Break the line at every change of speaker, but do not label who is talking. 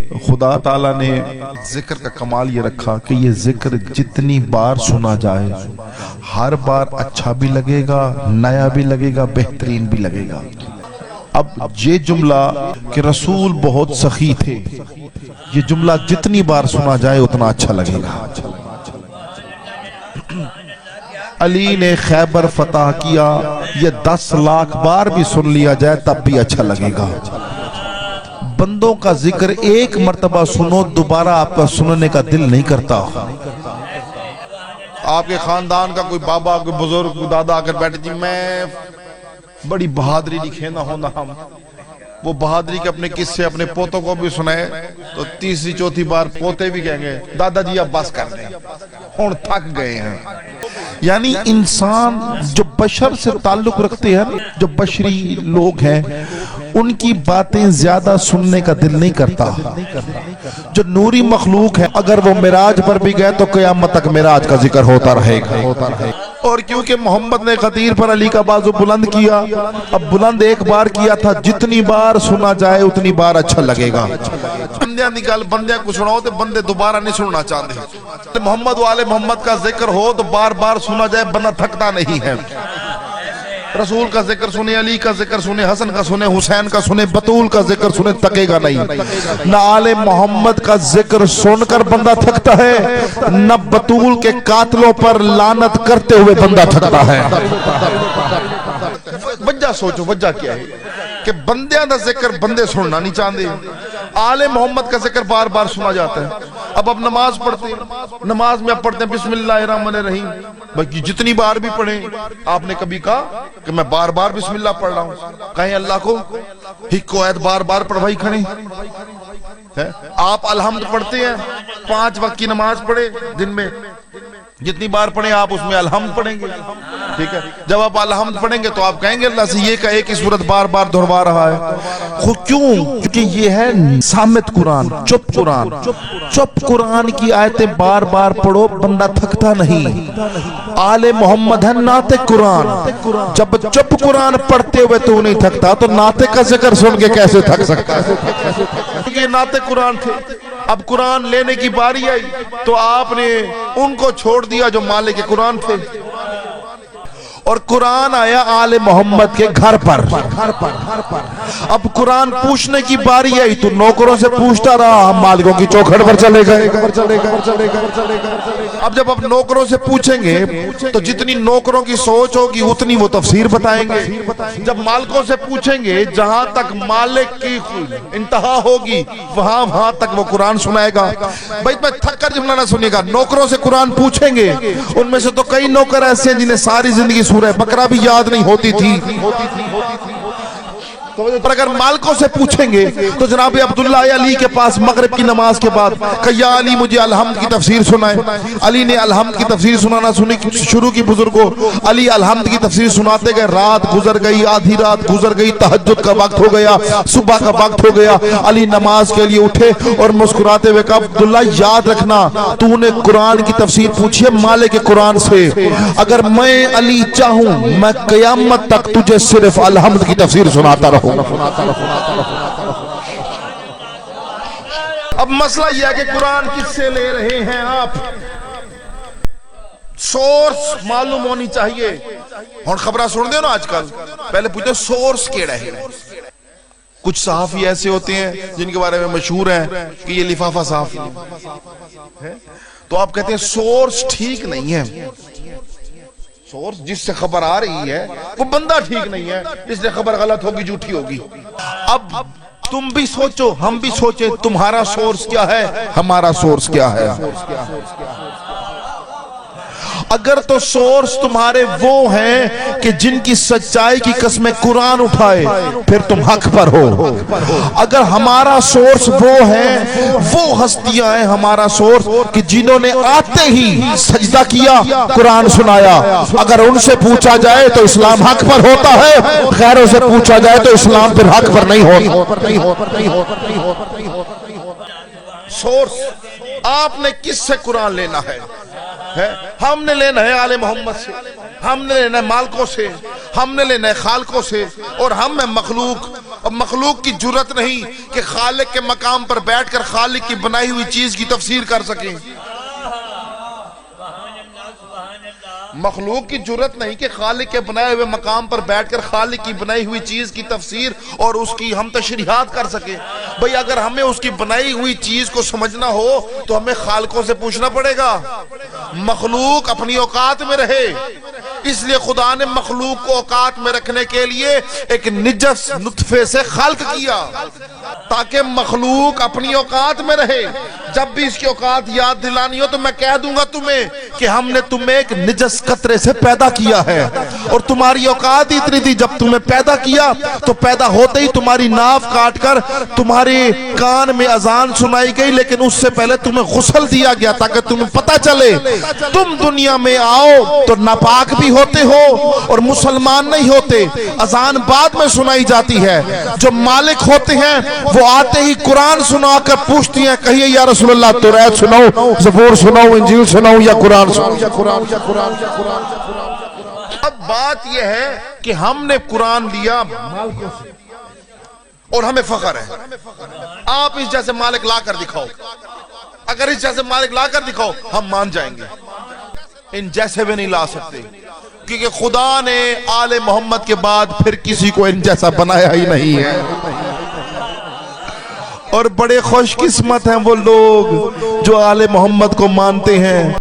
خدا تعالیٰ نے ذکر کا کمال یہ رکھا کہ یہ ذکر جتنی بار سنا جائے ہر بار اچھا بھی لگے گا، نیا بھی لگے گا، بہترین بھی لگے گا۔ اب یہ جملہ کہ رسول بہت سخی تھے، یہ جملہ جتنی بار سنا جائے اتنا اچھا لگے گا۔ علی نے خیبر فتح کیا، یہ 10 لاکھ بار بھی سن لیا جائے تب بھی اچھا لگے گا۔ بندوں کا ذکر ایک مرتبہ سنو، دوبارہ آپ کا سننے کا دل نہیں کرتا۔ آپ کے خاندان کا کوئی بابا، کوئی بزرگ، کوئی دادا آ کر بیٹھے جی میں بڑی بہادری لکھے نہ ہونا، ہم وہ بہادری کے اپنے قصے اپنے پوتوں کو بھی سنائے تو تیسری چوتھی بار پوتے بھی کہیں گے دادا جی اب بس کر دیں، ہن تھک گئے ہیں۔ یعنی انسان جو بشر سے تعلق رکھتے ہیں، جو بشری لوگ ہیں، ان کی باتیں زیادہ سننے کا دل نہیں کرتا۔ جو نوری مخلوق ہے اگر وہ معراج پر بھی گئے تو قیامت تک معراج کا ذکر ہوتا رہے گا۔ اور کیونکہ محمد نے خطیر پر علی کا بازو بلند کیا، اب بلند ایک بار کیا تھا، جتنی بار سنا جائے اتنی بار اچھا لگے گا۔ بندیاں نکال بندیاں کو سناؤ تو بندے دوبارہ نہیں سننا چاہتے۔ محمد والے محمد کا ذکر ہو تو بار بار سنا جائے، بندہ تھکتا نہیں ہے۔ رسول کا ذکر سنے، علی کا ذکر سنے، حسن کا سنے، حسین کا سنے، بطول کا ذکر سنے، تھکے گا نہیں۔ نہ آل محمد کا ذکر سن کر بندہ تھکتا ہے، نہ بطول کے قاتلوں پر لعنت کرتے ہوئے بندہ تھکتا ہے۔ وجہ سوچو، وجہ کیا ہے کہ بندیاں دا ذکر بندے سننا نہیں چاہتے، آل محمد کا ذکر بار بار سنا جاتا ہے۔ اب نماز پڑھتے ہیں، نماز میں اب پڑھتے ہیں بسم اللہ الرحمن الرحیم، باقی جتنی بار بھی پڑھیں۔ آپ نے کبھی کہا کہ میں بار بار بسم اللہ پڑھ رہا ہوں؟ کہیں اللہ کو ہکو آیت بار بار پڑھوائی کھڑے۔ آپ الحمد پڑھتے ہیں، 5 وقت کی نماز پڑھے دن میں، جتنی بار پڑھیں آپ اس میں الحمد پڑھیں گے، ٹھیک ہے؟ جب آپ الحمد پڑھیں گے تو آپ کہیں گے اللہ سے یہ کہے کہ صورت بار بار دہروا رہا ہے۔ خود کیوں؟ کیونکہ یہ ہے صامت قرآن، چپ قرآن۔ چپ قرآن کی آیتیں بار بار پڑھو، بندہ تھکتا نہیں۔ آل محمد ہے ناطق قرآن، جب چپ قرآن پڑھتے ہوئے تو نہیں تھکتا تو ناطق کا ذکر سن کے کیسے تھک سکتا ہے؟ کیونکہ ناطق قرآن تھے۔ اب قرآن لینے کی باری آئی تو آپ نے ان کو چھوڑ دیا جو مالک قرآن تھے، اور قرآن آیا آل محمد کے گھر پر۔ اب قرآن پوچھنے کی باری آئی تو نوکروں سے پوچھتا رہا، ہم مالکوں کی چوکھٹ پر چلے گئے۔ اب جب آپ نوکروں سے پوچھیں گے تو جتنی نوکروں کی سوچ ہوگی اتنی وہ تفسیر بتائیں گے۔ جب مالکوں سے پوچھیں گے جہاں تک مالک کی انتہا ہوگی وہاں تک وہ قرآن سنائے گا۔ بھائی میں تھک کر جملہ نہ سنیے گا، نوکروں سے قرآن پوچھیں گے، ان میں سے تو کئی نوکر ایسے ہیں جنہیں ساری زندگی سورہ بقرہ بھی یاد نہیں ہوتی تھی، پر اگر مالکوں سے پوچھیں گے تو جناب عبداللہ علی کے پاس مغرب کی نماز کے بعد کہ یا علی مجھے الحمد کی تفسیر سنائے۔ علی نے الحمد کی تفسیر سنانا شروع کی، بزرگوں علی الحمد کی تفسیر سناتے گئے، رات گزر گئی، آدھی رات گزر گئی، تہجد کا وقت ہو گیا، صبح کا وقت ہو گیا۔ علی نماز کے لیے اٹھے اور مسکراتے ہوئے کہا عبداللہ یاد رکھنا تو نے قرآن کی تفسیر پوچھی ہے مالک قرآن سے، اگر میں علی چاہوں میں قیامت تک تجھے صرف الحمد کی تفسیر سناتا رہوں۔ اب مسئلہ یہ ہے کہ قرآن کس سے لے رہے ہیں آپ، سورس معلوم ہونی چاہیے۔ اور خبریں سن دے نا آج کل، پہلے پوچھتے سورس کیڑا ہے۔ کچھ صحافی ایسے ہوتے ہیں جن کے بارے میں مشہور ہیں کہ یہ لفافہ صحافی ہے، تو آپ کہتے ہیں سورس ٹھیک نہیں ہے۔ سورس جس سے خبر آ رہی ہے وہ بندہ ٹھیک نہیں ہے، اس لیے خبر غلط ہوگی، جھوٹی ہوگی۔ اب تم بھی سوچو، ہم بھی سوچیں، تمہارا سورس کیا ہے، ہمارا سورس کیا ہے۔ اگر تو سورس تمہارے وہ ہیں کہ جن کی سچائی کی قسمیں قرآن اٹھائے پھر تم حق پر ہو۔ اگر ہمارا سورس وہ ہیں، وہ ہستیاں ہیں ہمارا سورس کہ جنہوں نے آتے ہی سجدہ کیا، قرآن سنایا، اگر ان سے پوچھا جائے تو اسلام حق پر ہوتا ہے، غیروں سے پوچھا جائے تو اسلام پھر حق پر نہیں ہوتا۔ سورس آپ نے کس سے قرآن لینا ہے؟ ہم نے لینا ہے آل محمد سے، ہم نے لینا ہے مالکوں سے، ہم نے لینا ہے خالقوں سے، اور ہم میں مخلوق اور مخلوق کی جرت نہیں کہ خالق کے مقام پر بیٹھ کر خالق کی بنائی ہوئی چیز کی تفسیر کر سکیں. مخلوق کی جرت نہیں کہ خالق کے بنائے ہوئے مقام پر بیٹھ کر خالق کی بنائی ہوئی چیز کی تفسیر اور اس کی ہم تشریحات کر سکیں. بھئی اگر ہمیں اس کی بنائی ہوئی چیز کو سمجھنا ہو تو ہمیں خالقوں سے پوچھنا پڑے گا. مخلوق اپنی اوقات میں رہے، اس لیے خدا نے مخلوق کو اوقات میں رکھنے کے لیے ایک نجس نطفے سے خلق کیا تاکہ مخلوق اپنی اوقات میں رہے. جب بھی اس کی اوقات یاد دلانی ہو تو میں کہہ دوں گا تمہیں کہ ہم نے تمہیں ایک نجس قطرے سے پیدا کیا ہے اور تمہاری اوقات اتنی تھی. جب تمہیں پیدا کیا تو پیدا ہوتے ہی تمہاری ناف کاٹ کر تمہارے کان میں اذان سنائی گئی، لیکن اس سے پہلے تمہیں غسل دیا گیا تاکہ تمہیں پتہ چلے تم دنیا میں آؤ تو ناپاک بھی ہوتے ہو اور مسلمان نہیں ہوتے. اذان بعد میں سنائی جاتی ہے. جو مالک ہوتے ہیں وہ آتے ہی قرآن سنا کر پوچھتی ہیں کہیے یا رسول اللہ توریت سناؤ، زبور سناؤ، انجیل سناؤ یا قرآن سناؤ. اب بات یہ ہے کہ ہم نے قرآن لیا مالکوں سے اور ہمیں فخر ہے. آپ اس جیسے مالک لا کر دکھاؤ، اگر اس جیسے مالک لا کر دکھاؤ ہم مان جائیں گے. ان جیسے بھی نہیں لا سکتے کیونکہ خدا نے آل محمد کے بعد پھر کسی کو ان جیسا بنایا ہی نہیں ہے. اور بڑے خوش قسمت ہیں وہ لوگ جو آل محمد کو مانتے ہیں.